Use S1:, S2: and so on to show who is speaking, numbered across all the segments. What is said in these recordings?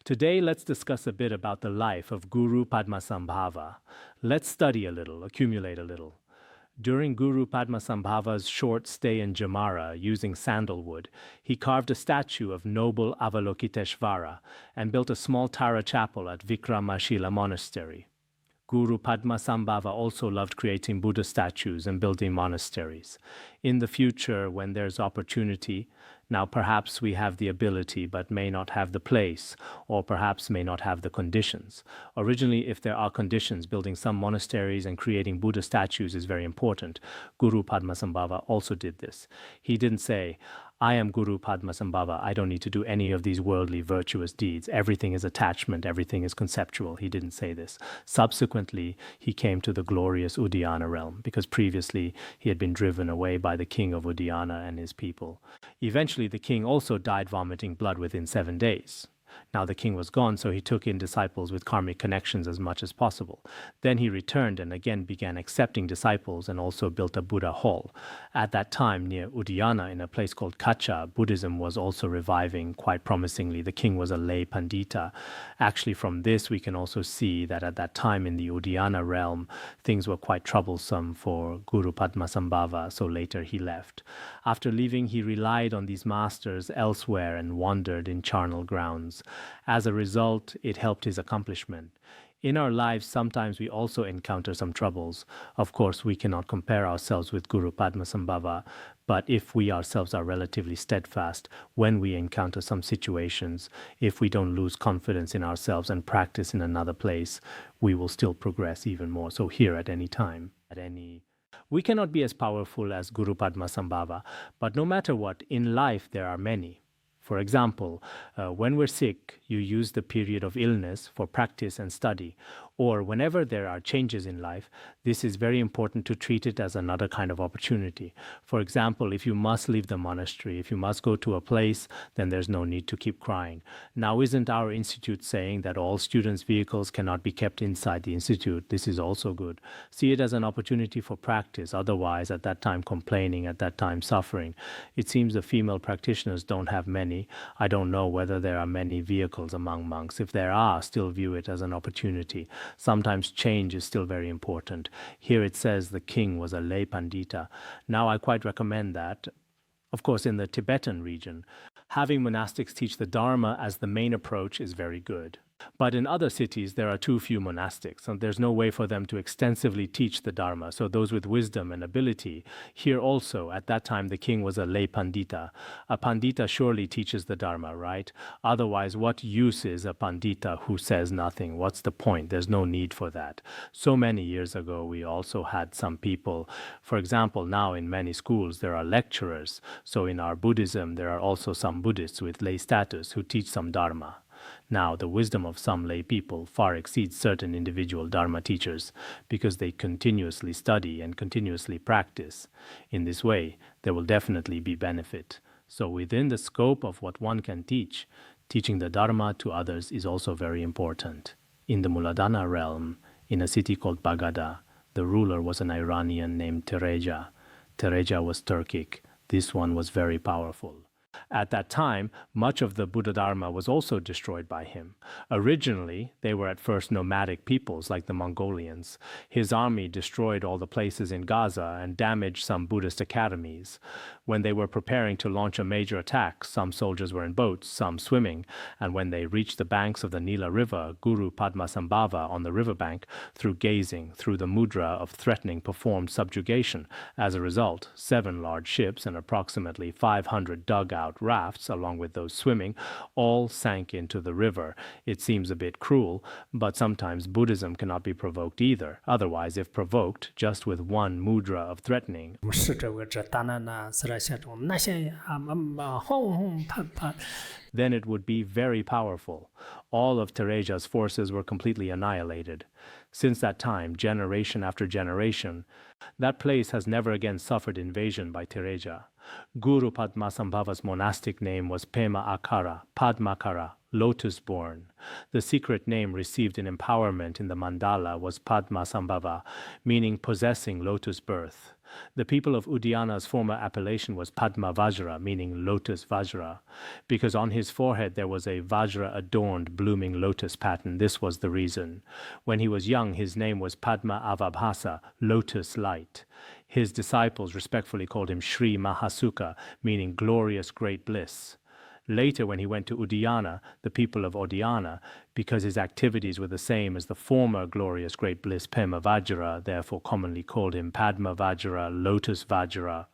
S1: Today, let's discuss a bit about the life of Guru Padmasambhava. Let's study a little, accumulate a little. During Guru Padmasambhava's short stay in Jamara using sandalwood, he carved a statue of noble Avalokiteshvara and built a small Tara chapel at Vikramashila Monastery. Guru Padmasambhava also loved creating Buddha statues and building monasteries. In the future, when there's opportunity, now perhaps we have the ability but may not have the place, or perhaps may not have the conditions. Originally, if there are conditions, building some monasteries and creating Buddha statues is very important. Guru Padmasambhava also did this. He didn't say, I am Guru Padmasambhava, I don't need to do any of these worldly virtuous deeds. Everything is attachment, everything is conceptual. He didn't say this. Subsequently, he came to the glorious Udayana realm, because previously he had been driven away by the king of Udayana and his people. Eventually, the king also died vomiting blood within 7 days. Now the king was gone, so he took in disciples with karmic connections as much as possible. Then he returned and again began accepting disciples and also built a Buddha hall. At that time, near Udayana, in a place called Kacha, Buddhism was also reviving quite promisingly. The king was a lay Pandita. Actually, from this, we can also see that at that time in the Udayana realm, things were quite troublesome for Guru Padmasambhava, so later he left. After leaving, he relied on these masters elsewhere and wandered in charnel grounds. As a result, it helped his accomplishment. In our lives, sometimes we also encounter some troubles. Of course, we cannot compare ourselves with Guru Padmasambhava, but if we ourselves are relatively steadfast, when we encounter some situations, if we don't lose confidence in ourselves and practice in another place, we will still progress even more. So here at any time, we cannot be as powerful as Guru Padmasambhava, but no matter what, in life there are many. For example, when we're sick, you use the period of illness for practice and study. Or whenever there are changes in life, this is very important to treat it as another kind of opportunity. For example, if you must leave the monastery, if you must go to a place, then there's no need to keep crying. Now, isn't our institute saying that all students' vehicles cannot be kept inside the institute? This is also good. See it as an opportunity for practice. Otherwise, at that time complaining, at that time suffering. It seems the female practitioners don't have many. I don't know whether there are many vehicles among monks. If there are, still view it as an opportunity. Sometimes change is still very important. Here it says the king was a lay Pandita. Now I quite recommend that. Of course, in the Tibetan region, having monastics teach the Dharma as the main approach is very good. But in other cities, there are too few monastics, and there's no way for them to extensively teach the Dharma. So those with wisdom and ability, here also, at that time, the king was a lay Pandita. A Pandita surely teaches the Dharma, right? Otherwise, what use is a Pandita who says nothing? What's the point? There's no need for that. So many years ago, we also had some people, for example, now in many schools, there are lecturers. So in our Buddhism, there are also some Buddhists with lay status who teach some Dharma. Now, the wisdom of some lay people far exceeds certain individual Dharma teachers because they continuously study and continuously practice. In this way, there will definitely be benefit. So within the scope of what one can teach, teaching the Dharma to others is also very important. In the Muladhana realm, in a city called Bagada, the ruler was an Iranian named Tereja. Tereja was Turkic. This one was very powerful. At that time, much of the Buddha Dharma was also destroyed by him. Originally, they were at first nomadic peoples like the Mongolians. His army destroyed all the places in Gaza and damaged some Buddhist academies. When they were preparing to launch a major attack, some soldiers were in boats, some swimming, and when they reached the banks of the Neela River, Guru Padmasambhava on the riverbank, through gazing, through the mudra of threatening, performed subjugation. As a result, 7 large ships and approximately 500 dugout rafts, along with those swimming, all sank into the river. It seems a bit cruel, but sometimes Buddhism cannot be provoked either. Otherwise, if provoked, just with one mudra of threatening, then it would be very powerful. All of Tereja's forces were completely annihilated. Since that time, generation after generation, that place has never again suffered invasion by Tereja. Guru Padmasambhava's monastic name was Pema Akara, Padmakara, Lotus-Born. The secret name received in empowerment in the mandala was Padmasambhava, meaning possessing lotus birth. The people of Udayana's former appellation was Padma Vajra, meaning lotus Vajra. Because on his forehead there was a Vajra-adorned blooming lotus pattern, this was the reason. When he was young, his name was Padma Avabhasa, lotus light. His disciples respectfully called him Sri Mahasukha, meaning glorious great bliss. Later, when he went to Udayana, the people of Udayana, because his activities were the same as the former glorious great bliss Pema Vajra, therefore commonly called him Padma Vajra, Lotus Vajra.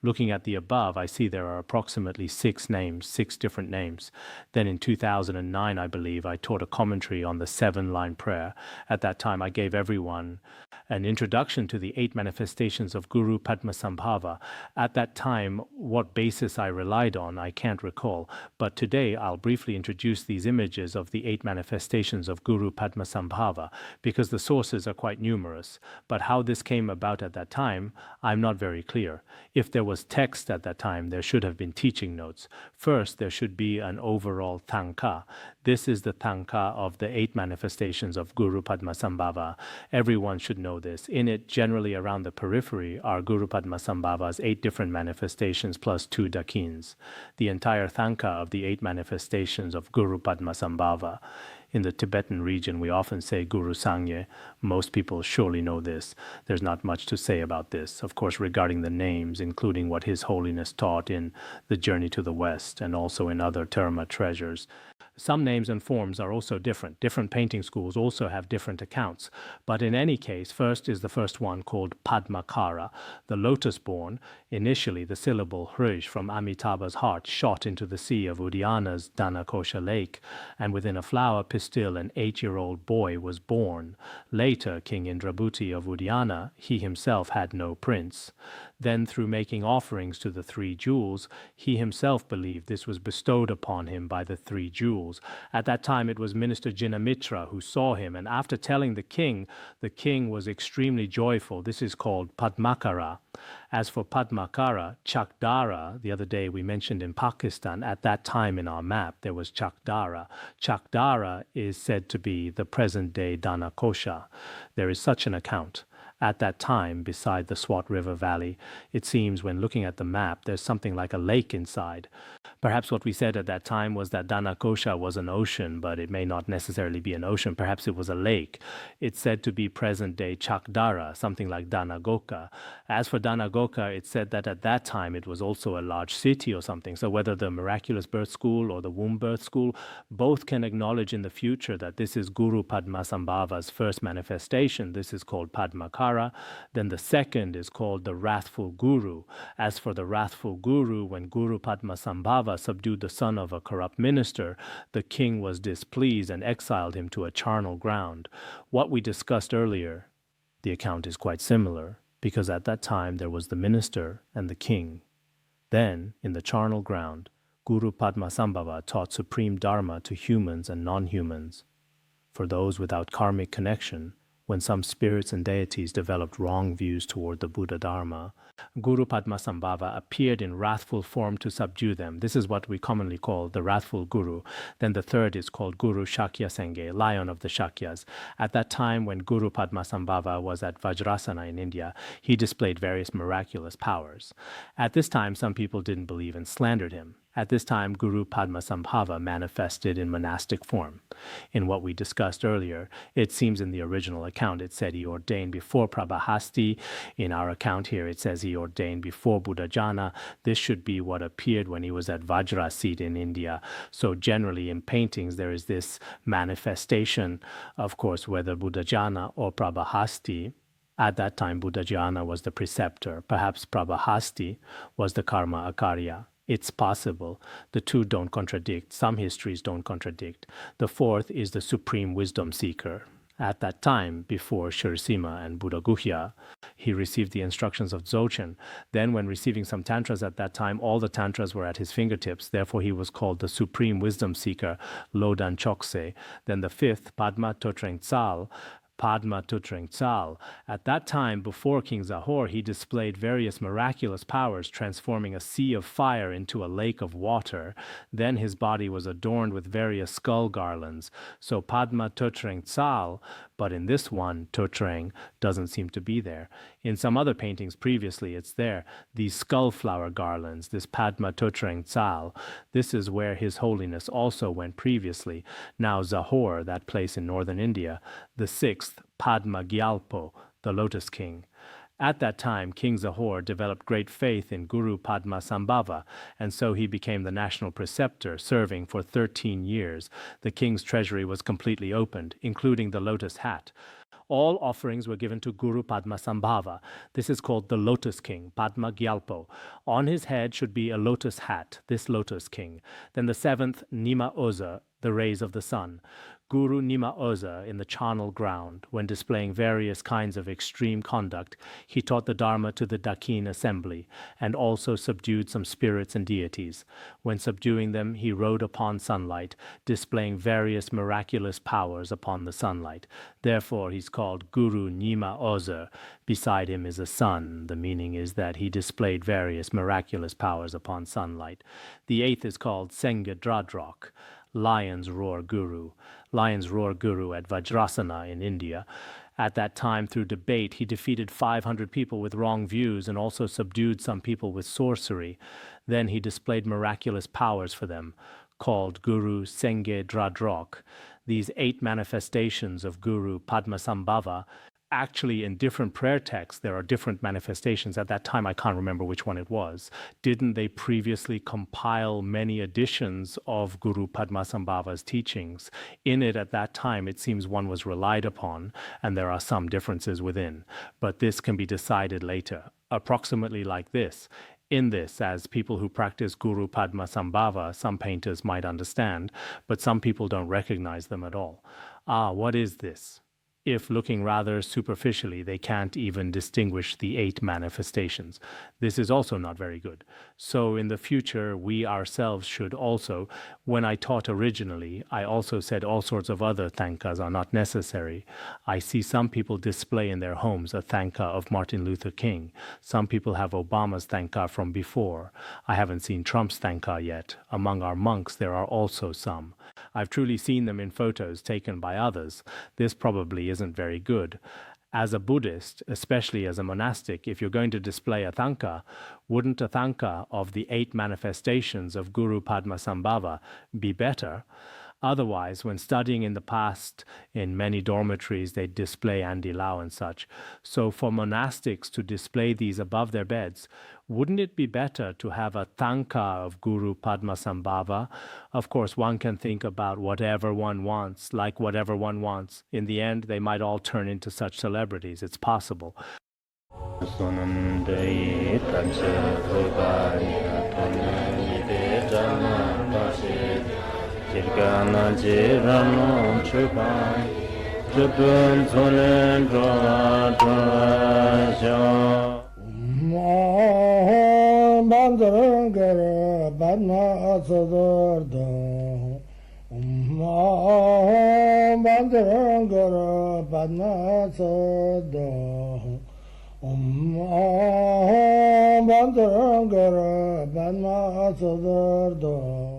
S1: Looking at the above, I see there are approximately 6 names, 6 different names. Then in 2009, I believe, I taught a commentary on the 7-line prayer. At that time, I gave everyone an introduction to the 8 manifestations of Guru Padmasambhava. At that time, what basis I relied on, I can't recall. But today, I'll briefly introduce these images of the 8 manifestations of Guru Padmasambhava, because the sources are quite numerous. But how this came about at that time, I'm not very clear. If there was text at that time, there should have been teaching notes. First, there should be an overall Thangka. This is the Thangka of the 8 manifestations of Guru Padmasambhava. Everyone should know this. In it, generally around the periphery, are Guru Padmasambhava's 8 different manifestations plus 2 dakins. The entire Thangka of the 8 manifestations of Guru Padmasambhava. In the Tibetan region, we often say Guru Senge. Most people surely know this. There's not much to say about this. Of course, regarding the names, including what His Holiness taught in The Journey to the West and also in other Dharma treasures. Some names and forms are also different. Different painting schools also have different accounts. But in any case, first is the first one called Padmakara, the Lotus-Born. Initially, the syllable Hruj from Amitabha's heart shot into the sea of Udayana's Dhanakosha lake, and within a flower pistil an 8-year-old boy was born. Later, King Indrabhuti of Udayana, he himself had no prince. Then, through making offerings to the 3 jewels, he himself believed this was bestowed upon him by the 3 jewels. At that time, it was Minister Jinamitra who saw him, and after telling the king was extremely joyful. This is called Padmakara. As for Padmakara, Chakdara, the other day we mentioned in Pakistan, at that time in our map there was Chakdara. Chakdara is said to be the present-day Dhanakosha. There is such an account. At that time, beside the Swat River Valley, it seems when looking at the map, there's something like a lake inside. Perhaps what we said at that time was that Dhanakosha was an ocean, but it may not necessarily be an ocean. Perhaps it was a lake. It's said to be present-day Chakdara, something like Dhanagoka. As for Dhanagoka, it's said that at that time it was also a large city or something. So whether the miraculous birth school or the womb birth school, both can acknowledge in the future that this is Guru Padmasambhava's first manifestation. This is called Padmakara. Then the second is called the Wrathful Guru. As for the Wrathful Guru, when Guru Padmasambhava subdued the son of a corrupt minister, the king was displeased and exiled him to a charnel ground. What we discussed earlier, the account is quite similar, because at that time there was the minister and the king. Then, in the charnel ground, Guru Padmasambhava taught supreme Dharma to humans and non-humans. For those without karmic connection, when some spirits and deities developed wrong views toward the Buddha Dharma, Guru Padmasambhava appeared in wrathful form to subdue them. This is what we commonly call the Wrathful Guru. Then the third is called Guru Shakya Senge, Lion of the Shakyas. At that time when Guru Padmasambhava was at Vajrasana in India, he displayed various miraculous powers. At this time, some people didn't believe and slandered him. At this time, Guru Padmasambhava manifested in monastic form. In what we discussed earlier, it seems in the original account it said he ordained before Prabhahasti. In our account here, it says he ordained before Buddhajana. This should be what appeared when he was at Vajra seat in India. So generally in paintings, there is this manifestation, of course, whether Buddhajana or Prabhahasti. At that time, Buddhajana was the preceptor. Perhaps Prabhahasti was the karma akarya. It's possible. The two don't contradict. Some histories don't contradict. The fourth is the supreme wisdom seeker. At that time, before Shirsima and Buddha-Guhya, he received the instructions of Dzogchen. Then when receiving some tantras at that time, all the tantras were at his fingertips. Therefore, he was called the supreme wisdom seeker, Lodan Chokse. Then the fifth, Padma Totreng Tsal, Padma Tutreng Tsal. At that time, before King Zahor, he displayed various miraculous powers, transforming a sea of fire into a lake of water. Then his body was adorned with various skull garlands. So Padma Tutreng Tsal, but in this one, Tutreng doesn't seem to be there. In some other paintings previously, it's there. These skull flower garlands, this Padma Tutreng Tsal, this is where His Holiness also went previously. Now Zahor, that place in northern India, the sixth Padma Gyalpo, the Lotus King. At that time, King Zahor developed great faith in Guru Padmasambhava, and so he became the national preceptor, serving for 13 years. The king's treasury was completely opened, including the lotus hat. All offerings were given to Guru Padmasambhava. This is called the Lotus King, Padma Gyalpo. On his head should be a lotus hat, this Lotus King. Then the seventh, Nima Oza, the rays of the sun. Guru Nima Oza in the charnel ground. When displaying various kinds of extreme conduct, he taught the Dharma to the Dakin assembly, and also subdued some spirits and deities. When subduing them, he rode upon sunlight, displaying various miraculous powers upon the sunlight. Therefore, he's called Guru Nima Oza. Beside him is a sun. The meaning is that he displayed various miraculous powers upon sunlight. The eighth is called Senge Dradrok, Lion's Roar Guru. Lion's Roar Guru at Vajrasana in India. At that time, through debate, he defeated 500 people with wrong views and also subdued some people with sorcery. Then he displayed miraculous powers for them, called Guru Senge Dradrok. These 8 manifestations of Guru Padmasambhava, actually in different prayer texts, there are different manifestations. At that time, I can't remember which one it was. Didn't they previously compile many editions of Guru Padmasambhava's teachings? In it, at that time, it seems one was relied upon, and there are some differences within. But this can be decided later, approximately like this. In this, as people who practice Guru Padmasambhava, some painters might understand, but some people don't recognize them at all. What is this? If looking rather superficially, they can't even distinguish the 8 manifestations. This is also not very good. So in the future, we ourselves should also, when I taught originally, I also said all sorts of other Thangkas are not necessary. I see some people display in their homes a Thangka of Martin Luther King. Some people have Obama's Thangka from before. I haven't seen Trump's Thangka yet. Among our monks, there are also some. I've truly seen them in photos taken by others. This probably isn't very good. As a Buddhist, especially as a monastic, if you're going to display a Thangka, wouldn't a Thangka of the 8 manifestations of Guru Padmasambhava be better? Otherwise, when studying in the past, in many dormitories, they display Andy Lau and such. So for monastics to display these above their beds, wouldn't it be better to have a Thangka of Guru Padmasambhava? Of course, one can think about whatever one wants, like whatever one wants. In the end, they might all turn into such celebrities. It's possible.
S2: Padmakara, Padmakara,